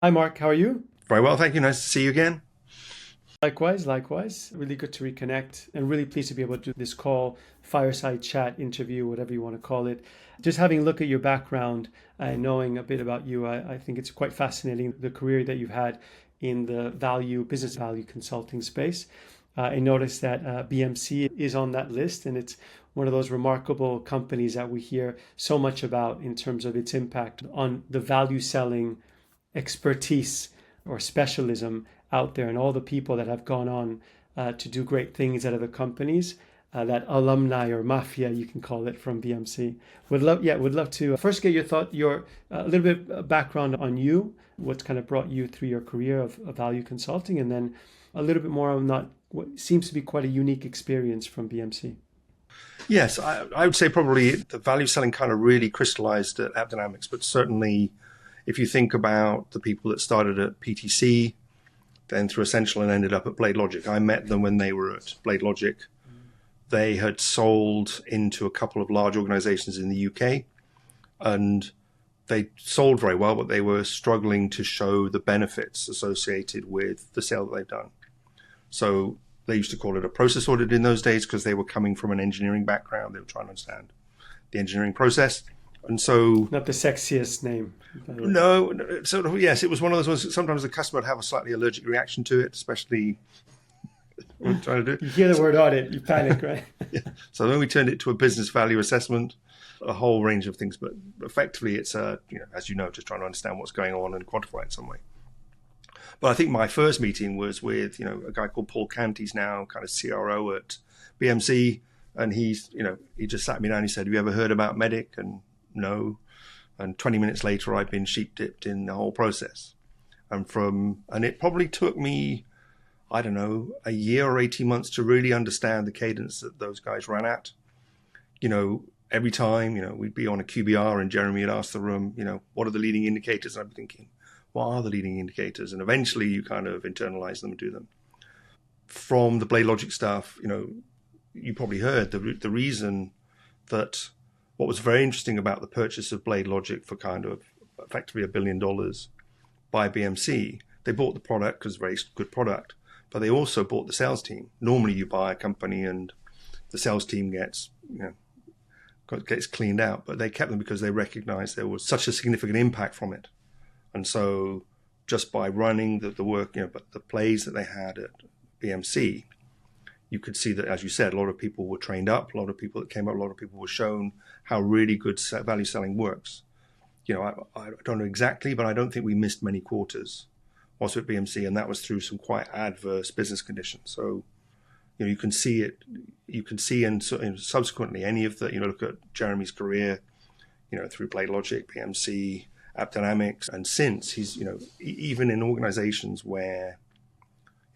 Hi, Mark. How are you? Very well, thank you. Nice to see you again. Likewise, likewise. Really good to reconnect and really pleased to be able to do this call, fireside chat, interview, whatever you want to call it. Just having a look at your background and knowing a bit about you, I think it's quite fascinating the career that you've had in the business value consulting space. I noticed that BMC is on that list, and it's one of those remarkable companies that we hear so much about in terms of its impact on the value selling expertise or specialism out there and all the people that have gone on to do great things at other companies. That alumni or mafia, you can call it, from BMC. Would love to first get your thought, your a little bit of background on you, what's kind of brought you through your career of value consulting, and then a little bit more on that what seems to be quite a unique experience from BMC. Yes, I would say probably the value selling kind of really crystallized at AppDynamics, but certainly if you think about the people that started at PTC, then through Essential and ended up at Blade Logic, I met them when they were at Blade Logic. They had sold into a couple of large organizations in the UK, and they sold very well, but they were struggling to show the benefits associated with the sale that they've done. So they used to call it a process audit in those days because they were coming from an engineering background. They were trying to understand the engineering process. And so, Not the sexiest name, by the way. no, sort of, yes, it was one of those ones that sometimes the customer would have a slightly allergic reaction to it, especially what we're trying to do. You hear the So, word audit, you panic, right? yeah. So then we turned it to a business value assessment, a whole range of things. But effectively, it's, as you know, just trying to understand what's going on and quantify it in some way. But I think my first meeting was with, a guy called Paul Cant. He's now kind of CRO at BMC. And he just sat me down. He said, "Have you ever heard about Medic?" And no. And 20 minutes later, I'd been sheep dipped in the whole process. And it probably took me, I don't know, a year or 18 months to really understand the cadence that those guys ran at. Every time, we'd be on a QBR and Jeremy had asked the room, what are the leading indicators? And I'd be thinking, what are the leading indicators? And eventually you kind of internalize them and do them. From the Blade Logic stuff, you probably heard the reason that what was very interesting about the purchase of Blade Logic for kind of effectively $1 billion by BMC, they bought the product because it's a very good product, but they also bought the sales team. Normally you buy a company and the sales team gets cleaned out, but they kept them because they recognized there was such a significant impact from it. And so just by running the work, but the plays that they had at BMC, you could see that, as you said, a lot of people were trained up, a lot of people that came up, a lot of people were shown how really good value selling works. I don't know exactly, but I don't think we missed many quarters also at BMC, and that was through some quite adverse business conditions. So, you can see it, and subsequently any of the, look at Jeremy's career, through Blade Logic, BMC, AppDynamics, and since he's, even in organizations where,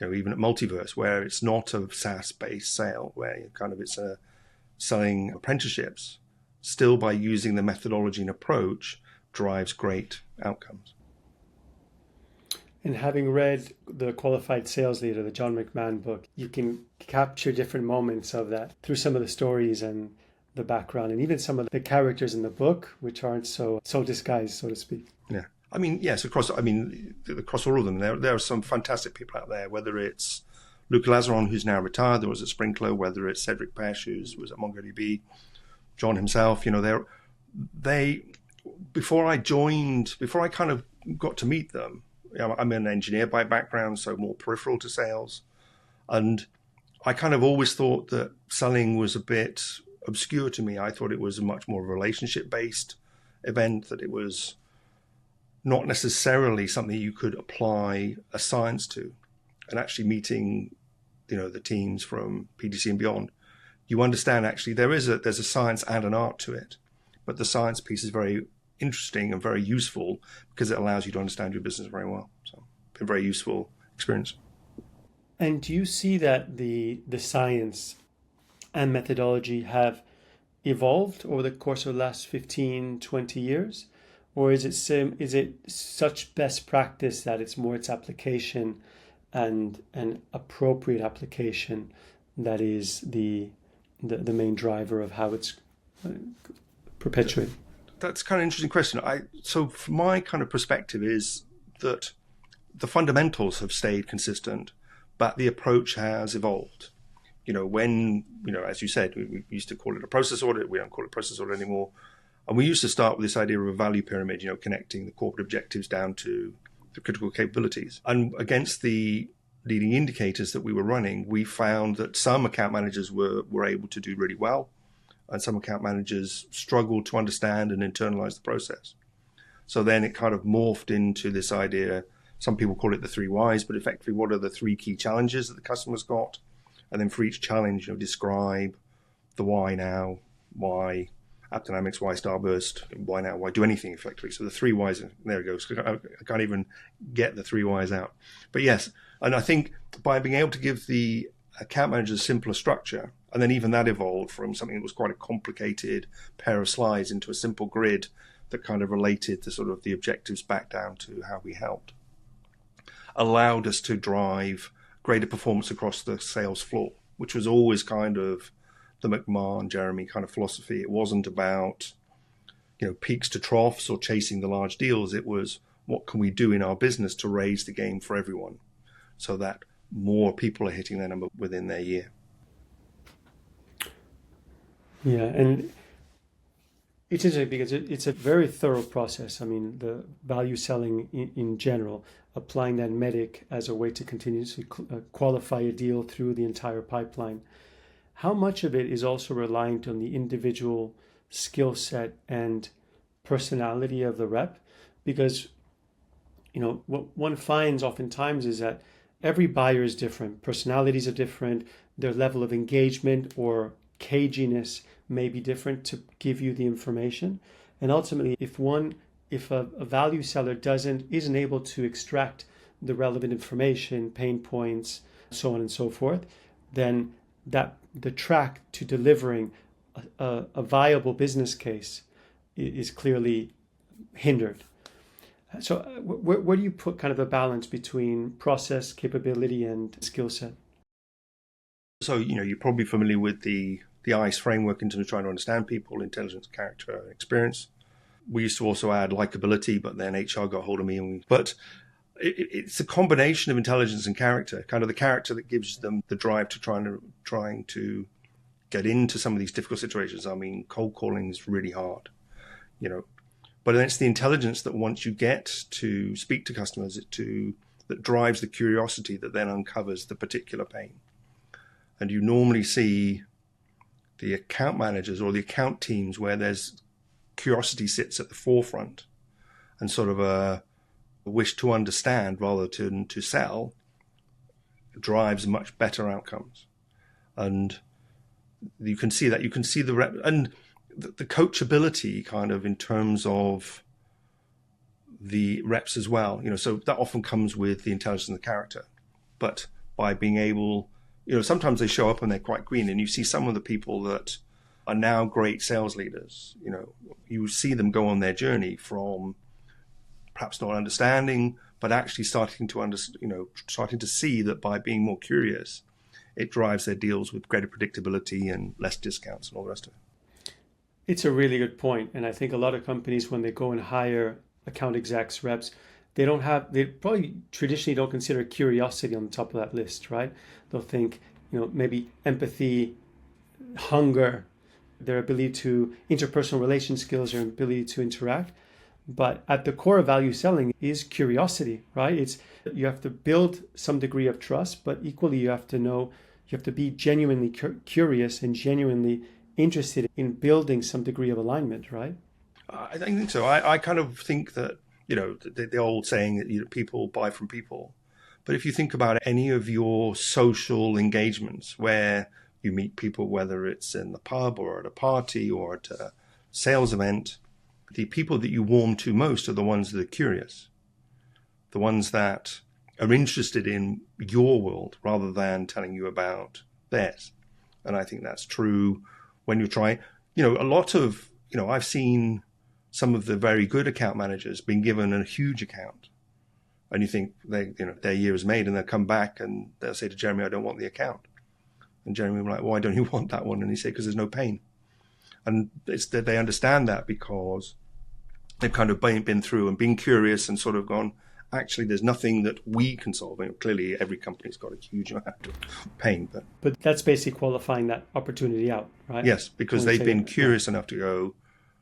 even at Multiverse, where it's not a SaaS-based sale, where it's selling apprenticeships, still by using the methodology and approach drives great outcomes. And having read the Qualified Sales Leader, the John McMahon book, you can capture different moments of that through some of the stories and the background and even some of the characters in the book, which aren't so disguised, so to speak. Yeah. I mean, yes, across all of them, there are some fantastic people out there, whether it's Luke Lazaron, who's now retired, that was at Sprinkler, whether it's Cedric Pesch, who was at MongoDB, John himself, before I kind of got to meet them, I'm an engineer by background, so more peripheral to sales. And I kind of always thought that selling was a bit obscure to me. I thought it was a much more relationship-based event, that it was not necessarily something you could apply a science to. And actually meeting, the teams from PDC and beyond, you understand actually there's a science and an art to it. But the science piece is very interesting and very useful because it allows you to understand your business very well. So it's a very useful experience. And do you see that the science and methodology have evolved over the course of the last 15, 20 years? Or is it such best practice that it's more its application and an appropriate application that is the main driver of how it's perpetuated? That's kind of an interesting question. So from my kind of perspective is that the fundamentals have stayed consistent, but the approach has evolved. As you said, we used to call it a process audit. We don't call it process audit anymore. And we used to start with this idea of a value pyramid, connecting the corporate objectives down to the critical capabilities. And against the leading indicators that we were running, we found that some account managers were able to do really well, and some account managers struggled to understand and internalize the process. So then it kind of morphed into this idea. Some people call it the 3 whys, but effectively, what are the 3 key challenges that the customer's got? And then for each challenge, describe the why now, why AppDynamics, why Starburst, why now, why do anything effectively. So the 3 whys, there it goes. I can't even get the 3 whys out. But yes, and I think by being able to give the account managers a simpler structure, and then even that evolved from something that was quite a complicated pair of slides into a simple grid that kind of related to sort of the objectives back down to how we helped, allowed us to drive greater performance across the sales floor, which was always kind of the McMahon, Jeremy kind of philosophy. It wasn't about, peaks to troughs or chasing the large deals. It was, what can we do in our business to raise the game for everyone so that more people are hitting their number within their year? Yeah, and it's interesting because it's a very thorough process. I mean, the value selling in general, applying that MEDDIC as a way to continuously qualify a deal through the entire pipeline. How much of it is also reliant on the individual skill set and personality of the rep? Because, what one finds oftentimes is that every buyer is different. Personalities are different. Their level of engagement or caginess may be different to give you the information. And ultimately, if a value seller isn't able to extract the relevant information, pain points, so on and so forth, then the track to delivering a viable business case is clearly hindered. So where do you put kind of a balance between process, capability, and skill set? So, you're probably familiar with the ICE framework in terms of trying to understand people: intelligence, character, and experience. We used to also add likability, but then HR got hold of me. But it's a combination of intelligence and character, kind of the character that gives them the drive to trying to get into some of these difficult situations. I mean, cold calling is really hard, but then it's the intelligence that once you get to speak to customers, that drives the curiosity that then uncovers the particular pain. And you normally see the account managers or the account teams where there's curiosity sits at the forefront, and sort of a wish to understand rather than to sell drives much better outcomes. And you can see that. You can see the rep and the coachability kind of in terms of the reps as well. So that often comes with the intelligence and the character. But by being able, sometimes they show up and they're quite green, and you see some of the people that are now great sales leaders. You see them go on their journey from perhaps not understanding, but actually starting to see that by being more curious, it drives their deals with greater predictability and less discounts and all the rest of it. It's a really good point. And I think a lot of companies, when they go and hire account execs, reps, they probably traditionally don't consider curiosity on the top of that list, right? They'll think, maybe empathy, hunger, their ability to interpersonal relation skills, their ability to interact. But at the core of value selling is curiosity, right? You have to build some degree of trust, but equally you have to be genuinely curious and genuinely interested in building some degree of alignment, right? I think so. I kind of think that, the old saying that people buy from people. But if you think about any of your social engagements where you meet people, whether it's in the pub or at a party or at a sales event, the people that you warm to most are the ones that are curious, the ones that are interested in your world rather than telling you about theirs. And I think that's true when you try, a lot of, I've seen some of the very good account managers being given a huge account, and you think their year is made, and they'll come back and they'll say to Jeremy, I don't want the account. And Jeremy will be like, why don't you want that one? And he said, because there's no pain. And it's that they understand that because they've kind of been through and been curious and sort of gone, actually there's nothing that we can solve. I mean, clearly, every company's got a huge amount of pain. But that's basically qualifying that opportunity out, right? Yes, because they've been curious enough to go,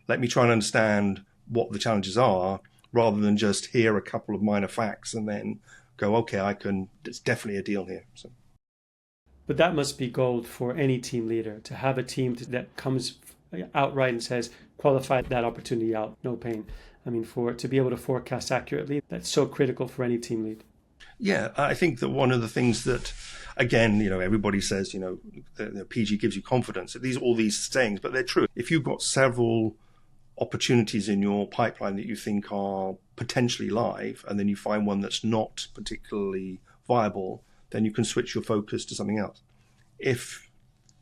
let me try and understand what the challenges are, rather than just hear a couple of minor facts and then go, okay, it's definitely a deal here. So. But that must be gold for any team leader, to have a team that comes outright and says, qualify that opportunity out, no pain. I mean, to be able to forecast accurately, that's so critical for any team lead. Yeah, I think that one of the things that, again, everybody says, the PG gives you confidence. All these sayings, but they're true. If you've got several opportunities in your pipeline that you think are potentially live, and then you find one that's not particularly viable, then you can switch your focus to something else. If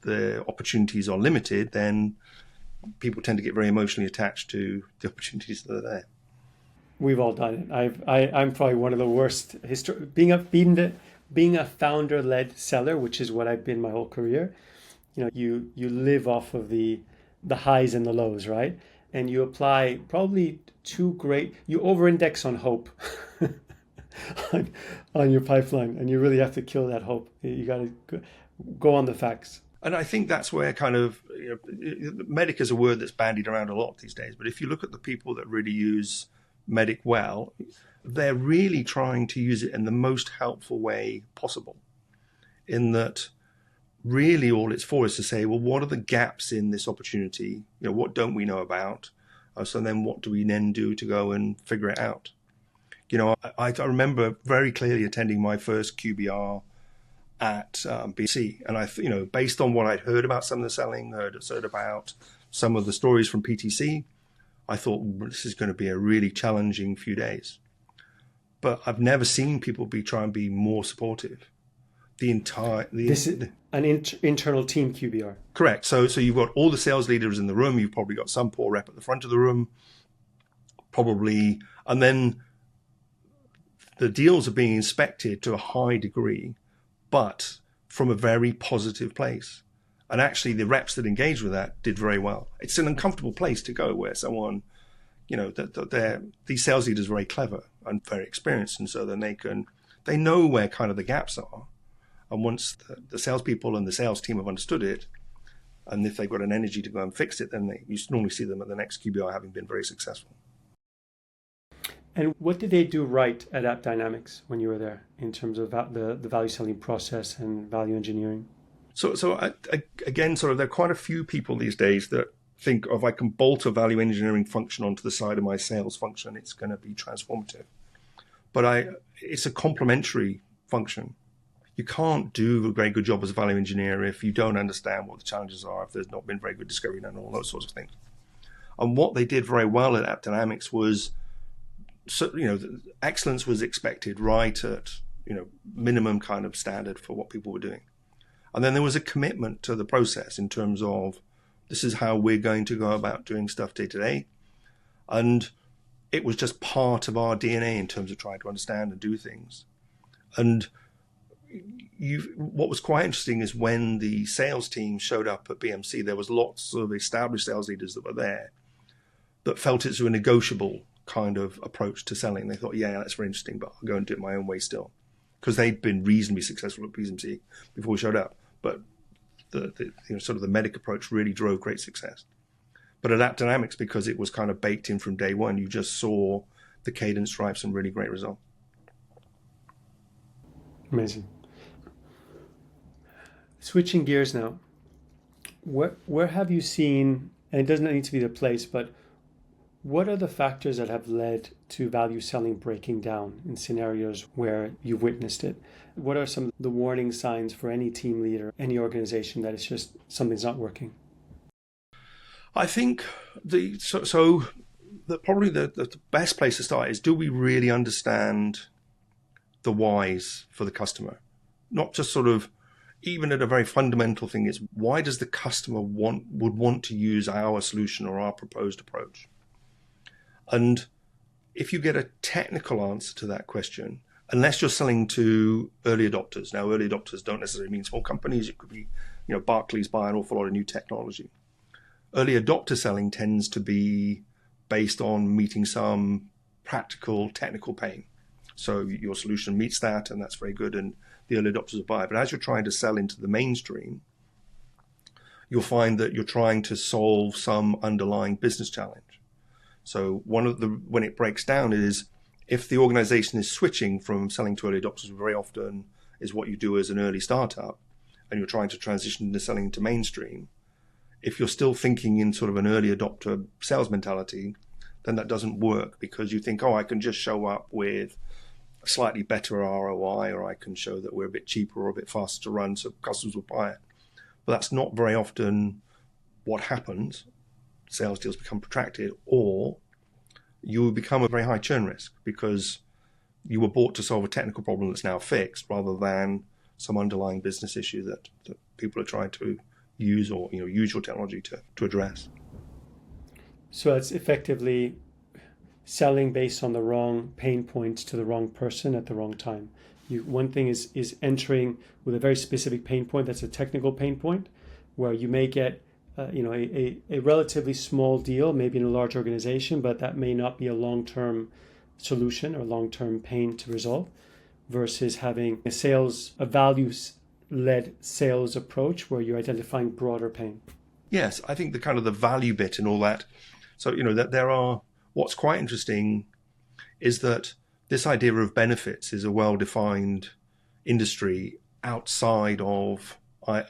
the opportunities are limited, then people tend to get very emotionally attached to the opportunities that are there. We've all done it. I'm probably one of the worst. Being a founder-led seller, which is what I've been my whole career. You live off of the highs and the lows, right? And you apply probably you over-index on hope on your pipeline, and you really have to kill that hope. You got to go on the facts. And I think that's where kind of, medic is a word that's bandied around a lot these days. But if you look at the people that really use medic well, they're really trying to use it in the most helpful way possible. In that, really all it's for is to say, well, what are the gaps in this opportunity? What don't we know about? So then what do we then do to go and figure it out? I remember very clearly attending my first QBR at BC. And based on what I'd heard about some of the selling, heard about some of the stories from PTC, I thought, well, this is going to be a really challenging few days. But I've never seen people try and be more supportive. This is an internal team QBR. Correct. So you've got all the sales leaders in the room. You've probably got some poor rep at the front of the room, probably. And then the deals are being inspected to a high degree, but from a very positive place. And actually, the reps that engaged with that did very well. It's an uncomfortable place to go where someone, these sales leaders are very clever and very experienced. And so then they know where kind of the gaps are. And once the salespeople and the sales team have understood it, and if they've got an energy to go and fix it, then you normally see them at the next QBR having been very successful. And what did they do right at App Dynamics when you were there in terms of the value selling process and value engineering? So again, there are quite a few people these days that think if I can bolt a value engineering function onto the side of my sales function, it's going to be transformative. But it's a complementary function. You can't do a very good job as a value engineer if you don't understand what the challenges are, if there's not been very good discovery and all those sorts of things. And what they did very well at App Dynamics was, excellence was expected right at, minimum kind of standard for what people were doing. And then there was a commitment to the process in terms of, this is how we're going to go about doing stuff day to day. And it was just part of our DNA in terms of trying to understand and do things. And what was quite interesting is when the sales team showed up at BMC, there was lots of established sales leaders that were there that felt it's a negotiable kind of approach to selling. They thought, yeah, that's very interesting, but I'll go and do it my own way still. Because they'd been reasonably successful at BMC before we showed up. But the medic approach really drove great success. But at App Dynamics, because it was kind of baked in from day one, you just saw the cadence drive some really great results. Amazing. Switching gears now, where have you seen, and it doesn't need to be the place, but what are the factors that have led to value selling breaking down in scenarios where you've witnessed it? What are some of the warning signs for any team leader, any organization, that it's just something's not working? I think probably the best place to start is, do we really understand the whys for the customer? Not just even at a very fundamental thing, is why does the customer would want to use our solution or our proposed approach? And if you get a technical answer to that question, unless you're selling to early adopters. Now, early adopters don't necessarily mean small companies. It could be, Barclays buy an awful lot of new technology. Early adopter selling tends to be based on meeting some practical technical pain. So your solution meets that, and that's very good, and the early adopters will buy it. But as you're trying to sell into the mainstream, you'll find that you're trying to solve some underlying business challenge. So when it breaks down is, if the organization is switching from selling to early adopters, very often is what you do as an early startup, and you're trying to transition into selling into mainstream. If you're still thinking in sort of an early adopter sales mentality, then that doesn't work, because you think, oh, I can just show up with a slightly better ROI, or I can show that we're a bit cheaper or a bit faster to run, so customers will buy it. But that's not very often what happens. Sales deals become protracted, or you will become a very high churn risk because you were bought to solve a technical problem that's now fixed, rather than some underlying business issue that people are trying to use, or use your technology to address. So it's effectively selling based on the wrong pain points to the wrong person at the wrong time. One thing is entering with a very specific pain point that's a technical pain point, where you may get a relatively small deal, maybe in a large organization, but that may not be a long-term solution or long-term pain to resolve, versus having a values-led sales approach where you're identifying broader pain. Yes, I think the value bit and all that. So, that what's quite interesting is that this idea of benefits is a well-defined industry outside of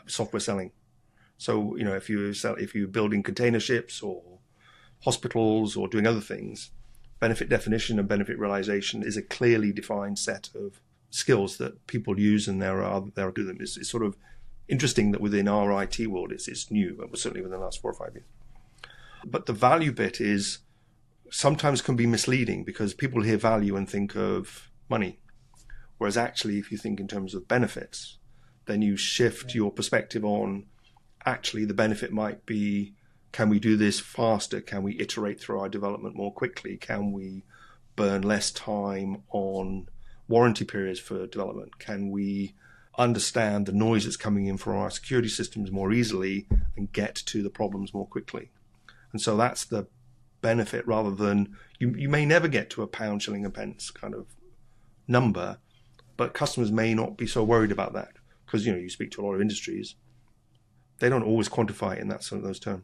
software selling. So, if you're building container ships or hospitals or doing other things, benefit definition and benefit realization is a clearly defined set of skills that people use, and there are do them. It's sort of interesting that within our IT world, it's new, but certainly within the last 4 or 5 years. But the value bit is sometimes can be misleading, because people hear value and think of money. Whereas actually, if you think in terms of benefits, then you shift your perspective on actually the benefit might be, can we do this faster? Can we iterate through our development more quickly? Can we burn less time on warranty periods for development? Can we understand the noise that's coming in from our security systems more easily and get to the problems more quickly? And so that's the benefit, rather than you may never get to a pound, shilling and pence kind of number, but customers may not be so worried about that, because you speak to a lot of industries, they don't always quantify it in those terms.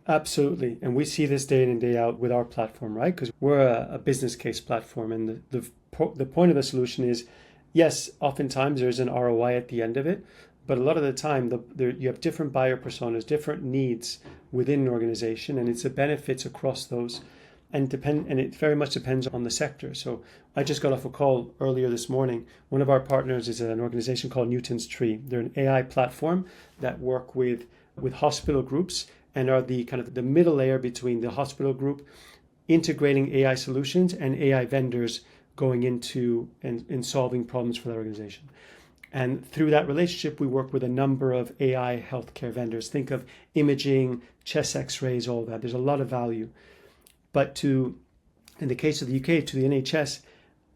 Absolutely. And we see this day in and day out with our platform, right? Because we're a business case platform, and the point of the solution is, yes, oftentimes there's an ROI at the end of it, but a lot of the time you have different buyer personas, different needs within an organization, and it's the benefits across those, and it very much depends on the sector. So I just got off a call earlier this morning. One of our partners is an organization called Newton's Tree. They're an AI platform that work with hospital groups and are the kind of the middle layer between the hospital group integrating AI solutions and AI vendors going into and solving problems for the organization. And through that relationship, we work with a number of AI healthcare vendors. Think of imaging, chest x-rays, all that. There's a lot of value. But in the case of the UK, to the NHS,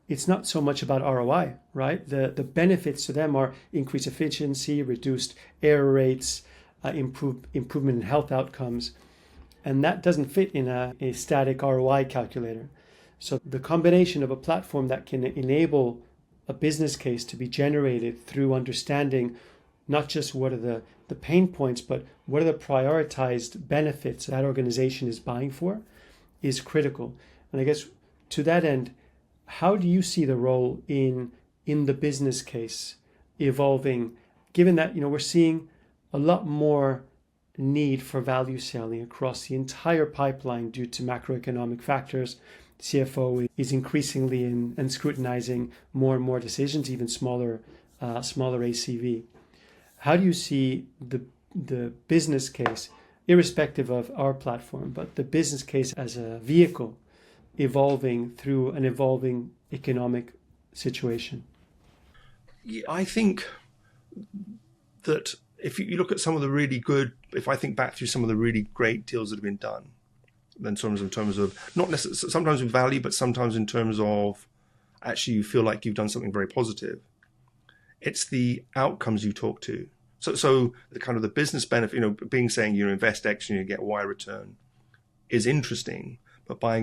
it's not so much about ROI, right? The benefits to them are increased efficiency, reduced error rates, improvement in health outcomes. And that doesn't fit in a static ROI calculator. So the combination of a platform that can enable a business case to be generated through understanding not just what are the pain points, but what are the prioritized benefits that organization is buying for, is critical. And I guess to that end, how do you see the role in the business case evolving, given that we're seeing a lot more need for value selling across the entire pipeline due to macroeconomic factors? CFO is increasingly and scrutinizing more and more decisions, even smaller ACV. How do you see the business case, irrespective of our platform, but the business case as a vehicle evolving through an evolving economic situation? Yeah, I think that if you look at some of the really good, if I think back through some of the really great deals that have been done, then in terms of not necessarily sometimes with value, but sometimes in terms of actually you feel like you've done something very positive. It's the outcomes you talk to. So the kind of the business benefit, being saying invest X and you get Y return is interesting, but by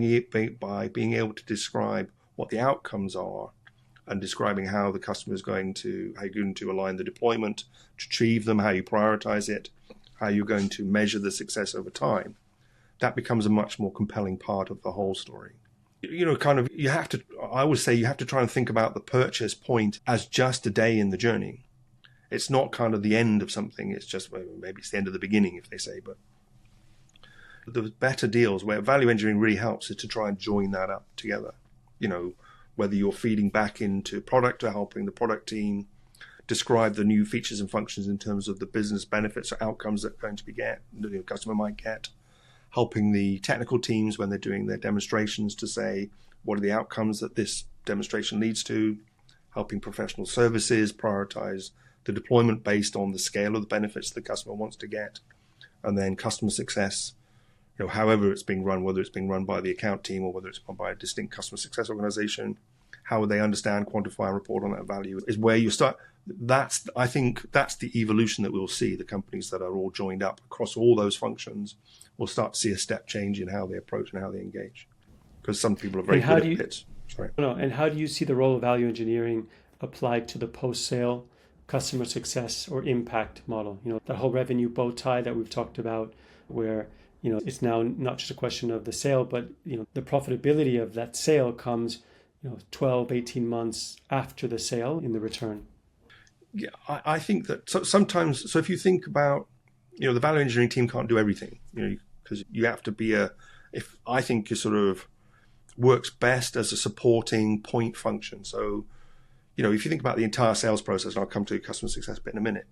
being able to describe what the outcomes are, and describing how the customer is how you're going to align the deployment to achieve them, how you prioritize it, how you're going to measure the success over time, that becomes a much more compelling part of the whole story. I always say you have to try and think about the purchase point as just a day in the journey. It's not kind of the end of something. It's just, well, maybe it's the end of the beginning, if they say, but the better deals where value engineering really helps is to try and join that up together. Whether you're feeding back into product or helping the product team describe the new features and functions in terms of the business benefits or outcomes that the customer might get, helping the technical teams when they're doing their demonstrations to say, what are the outcomes that this demonstration leads to, helping professional services prioritize the deployment based on the scale of the benefits the customer wants to get, and then customer success, however it's being run, whether it's being run by the account team or whether it's run by a distinct customer success organization, how would they understand, quantify, and report on that value is where you start. I think that's the evolution that we'll see. The companies that are all joined up across all those functions will start to see a step change in how they approach and how they engage. Because some people are very good at pits. Sorry. No, and how do you see the role of value engineering applied to the post-sale customer success or impact model? That whole revenue bow tie that we've talked about, where it's now not just a question of the sale, but the profitability of that sale comes 12, 18 months after the sale in the return. Yeah, I think that sometimes, if you think about, the value engineering team can't do everything, because you have to be I think you sort of works best as a supporting point function. So, if you think about the entire sales process, and I'll come to customer success bit in a minute,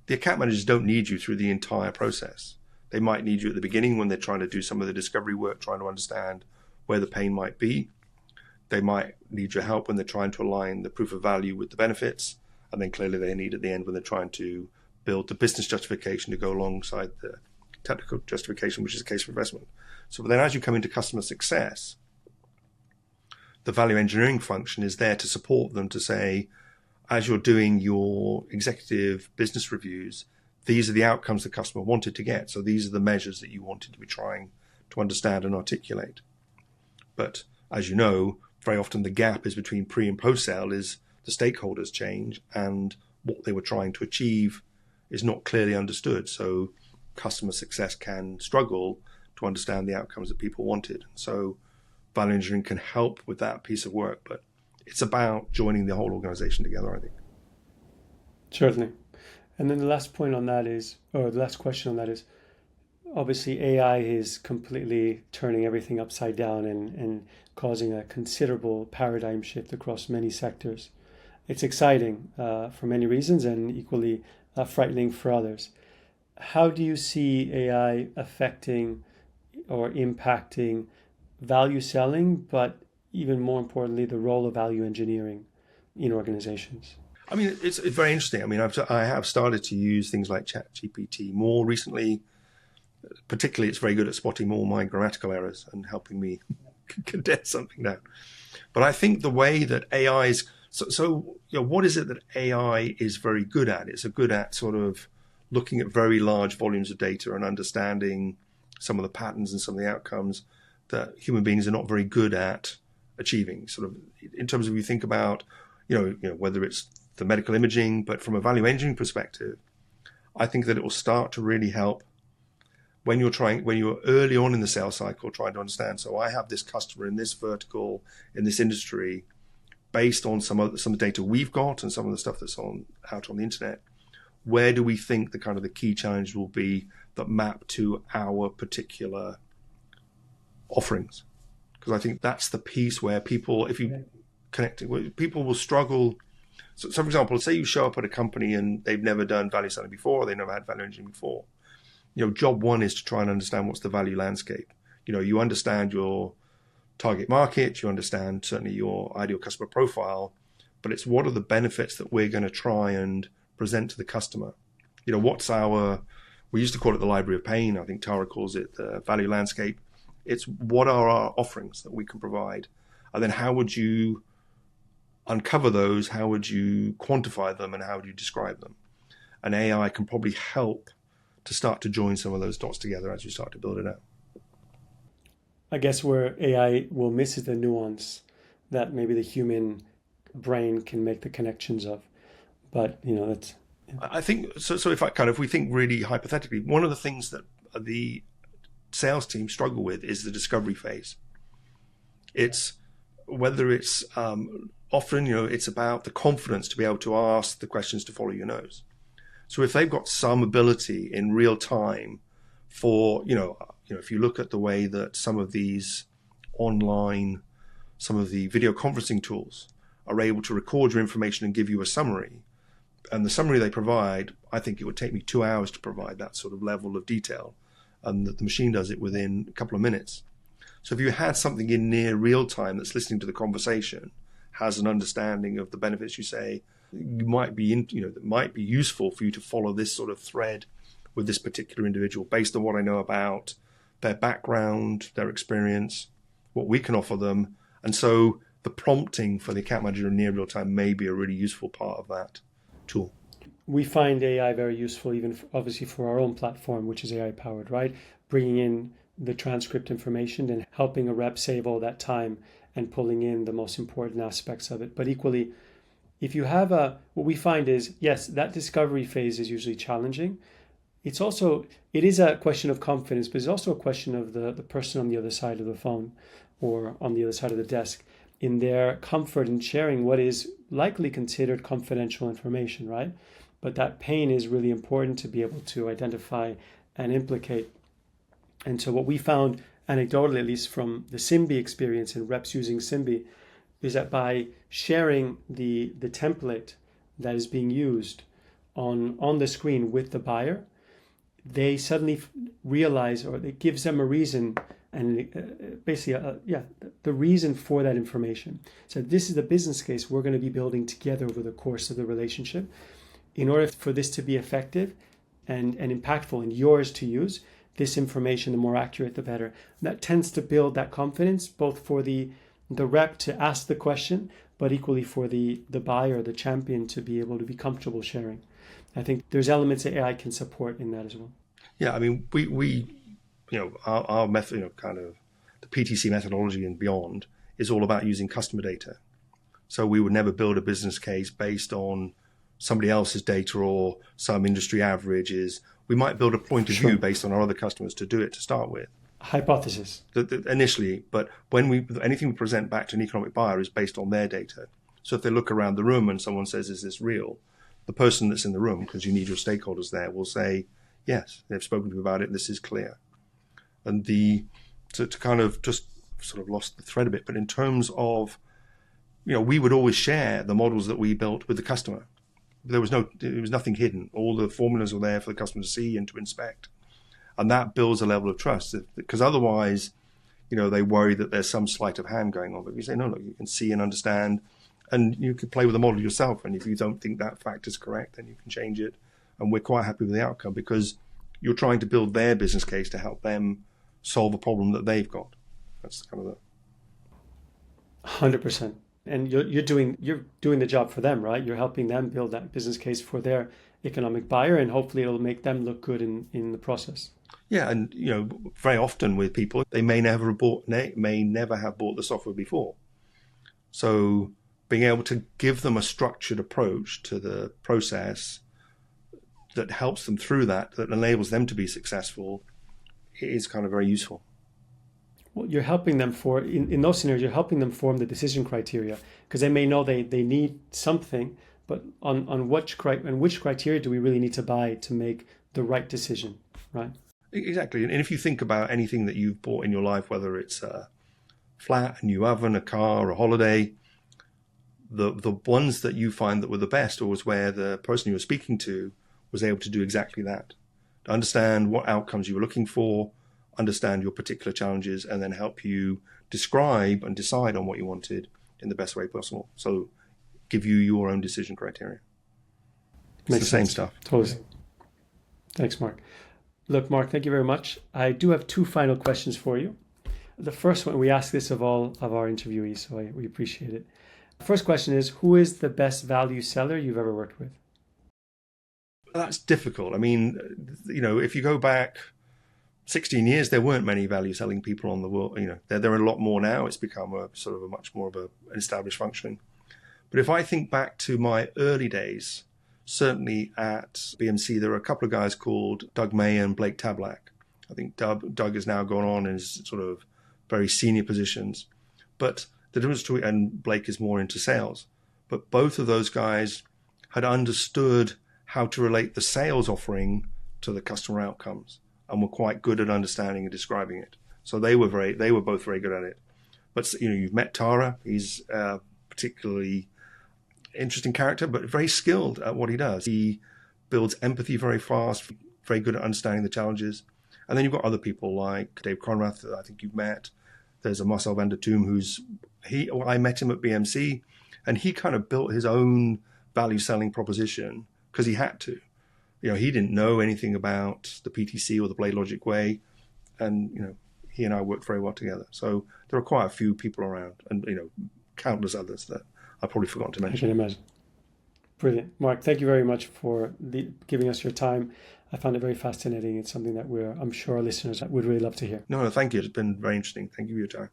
the account managers don't need you through the entire process. They might need you at the beginning when they're trying to do some of the discovery work, trying to understand where the pain might be. They might need your help when they're trying to align the proof of value with the benefits. And then clearly they need at the end when they're trying to build the business justification to go alongside the technical justification, which is the case for investment. So then as you come into customer success, the value engineering function is there to support them to say, as you're doing your executive business reviews, these are the outcomes the customer wanted to get. So these are the measures that you wanted to be trying to understand and articulate. But as you know, very often the gap is between pre and post sale is the stakeholders change and what they were trying to achieve is not clearly understood. So customer success can struggle to understand the outcomes that people wanted. So value engineering can help with that piece of work, but it's about joining the whole organization together, I think. Certainly. And then the last question on that is, obviously AI is completely turning everything upside down and causing a considerable paradigm shift across many sectors. It's exciting for many reasons and equally frightening for others. How do you see AI affecting or impacting value selling, but even more importantly, the role of value engineering in organizations? I mean, it's very interesting. I mean, I have started to use things like ChatGPT more recently. Particularly, it's very good at spotting all my grammatical errors and helping me condense something down. But I think the way that AI is... what is it that AI is very good at? It's good at sort of looking at very large volumes of data and understanding some of the patterns and some of the outcomes that human beings are not very good at achieving. Sort of in terms of you think about, whether it's the medical imaging, but from a value engineering perspective, I think that it will start to really help when you're early on in the sales cycle, trying to understand. So I have this customer in this vertical, in this industry, based on some data we've got and some of the stuff that's out on the internet. Where do we think the key challenge will be that map to our particular offerings? Because I think that's the piece where people, if you connect it, people will struggle. So for example, say you show up at a company and they've never done value selling before, or they've never had value engineering before. Job one is to try and understand what's the value landscape. You understand your target market, you understand certainly your ideal customer profile, but it's what are the benefits that we're going to try and present to the customer. We used to call it the library of pain. I think Tara calls it the value landscape. It's what are our offerings that we can provide? And then how would you uncover those? How would you quantify them? And how would you describe them? And AI can probably help to start to join some of those dots together as you start to build it out. I guess where AI will miss is the nuance that maybe the human brain can make the connections of. But that's I think so. So if we think really hypothetically, one of the things that the sales team struggle with is the discovery phase. It's whether it's often, it's about the confidence to be able to ask the questions to follow your nose. So if they've got some ability in real time for, if you look at the way that some of these online, some of the video conferencing tools are able to record your information and give you a summary, and the summary they provide, I think it would take me 2 hours to provide that sort of level of detail, and that the machine does it within a couple of minutes. So if you had something in near real time that's listening to the conversation, has an understanding of the benefits you say, you might be that might be useful for you to follow this sort of thread with this particular individual based on what I know about their background, their experience, what we can offer them. And so the prompting for the account manager in near real time may be a really useful part of that tool. We find AI very useful, even obviously for our own platform, which is AI powered, right? Bringing in the transcript information and helping a rep save all that time and pulling in the most important aspects of it. But equally, if you have what we find is, yes, that discovery phase is usually challenging. It is a question of confidence, but it's also a question of the person on the other side of the phone or on the other side of the desk in their comfort in sharing what is likely considered confidential information, right? But that pain is really important to be able to identify and implicate. And so what we found, anecdotally, at least from the Simbi experience and reps using Simbi, is that by sharing the template that is being used on the screen with the buyer, they suddenly realize, or it gives them a reason, and the reason for that information. So this is the business case we're going to be building together over the course of the relationship. In order for this to be effective and impactful and yours to use, this information, the more accurate, the better. And that tends to build that confidence, both for the rep to ask the question, but equally for the buyer, the champion, to be able to be comfortable sharing. I think there's elements that AI can support in that as well. Yeah, I mean, we our method, kind of the PTC methodology and beyond is all about using customer data. So we would never build a business case based on somebody else's data or some industry averages. We might build a point of view based on our other customers to do it to start with. Hypothesis. Initially, but anything we present back to an economic buyer is based on their data. So if they look around the room and someone says, "Is this real?" the person that's in the room, because you need your stakeholders there, will say, "Yes, they've spoken to me about it. This is clear." And to kind of just sort of lost the thread a bit, but in terms of, we would always share the models that we built with the customer. There was nothing hidden. All the formulas were there for the customer to see and to inspect. And that builds a level of trust, because otherwise, they worry that there's some sleight of hand going on. But we say, no, look, you can see and understand, and you can play with the model yourself. And if you don't think that fact is correct, then you can change it. And we're quite happy with the outcome, because you're trying to build their business case to help them solve a problem that they've got. That's kind of the 100%. And you're doing the job for them, right? You're helping them build that business case for their economic buyer, and hopefully it'll make them look good in the process. Yeah, and very often with people, they may never have bought the software before. So being able to give them a structured approach to the process that helps them through that enables them to be successful, is kind of very useful. Well, you're helping them in those scenarios, you're helping them form the decision criteria, because they may know they need something, but on which criteria do we really need to buy to make the right decision, right? Exactly. And if you think about anything that you've bought in your life, whether it's a flat, a new oven, a car, a holiday, the ones that you find that were the best, or was where the person you were speaking to was able to do exactly that, to understand what outcomes you were looking for, understand your particular challenges, and then help you describe and decide on what you wanted in the best way possible. So give you your own decision criteria. It's the same stuff. Totally. Thanks, Mark. Look, Mark, thank you very much. I do have 2 final questions for you. The first one, we ask this of all of our interviewees, so we appreciate it. The first question is, who is the best value seller you've ever worked with? That's difficult. I mean, if you go back 16 years, there weren't many value selling people on the world. There are a lot more now. It's become a sort of a much more of an established function. But if I think back to my early days, certainly at BMC, there were a couple of guys called Doug May and Blake Tablack. I think Doug has now gone on in sort of very senior positions. But the difference between, and Blake is more into sales. But both of those guys had understood how to relate the sales offering to the customer outcomes and were quite good at understanding and describing it. So they were both very good at it. But you've met Tara. He's a particularly interesting character, but very skilled at what he does. He builds empathy very fast, very good at understanding the challenges. And then you've got other people like Dave Conrath that I think you've met. There's a Marcel van der Toom I met him at BMC, and he kind of built his own value selling proposition because he had to. He didn't know anything about the PTC or the Blade Logic way, and he and I worked very well together. So there are quite a few people around, and countless others that I probably forgot to mention. I can imagine. Brilliant, Mark. Thank you very much for giving us your time. I found it very fascinating. It's something that I'm sure our listeners would really love to hear. No, thank you. It's been very interesting. Thank you for your time.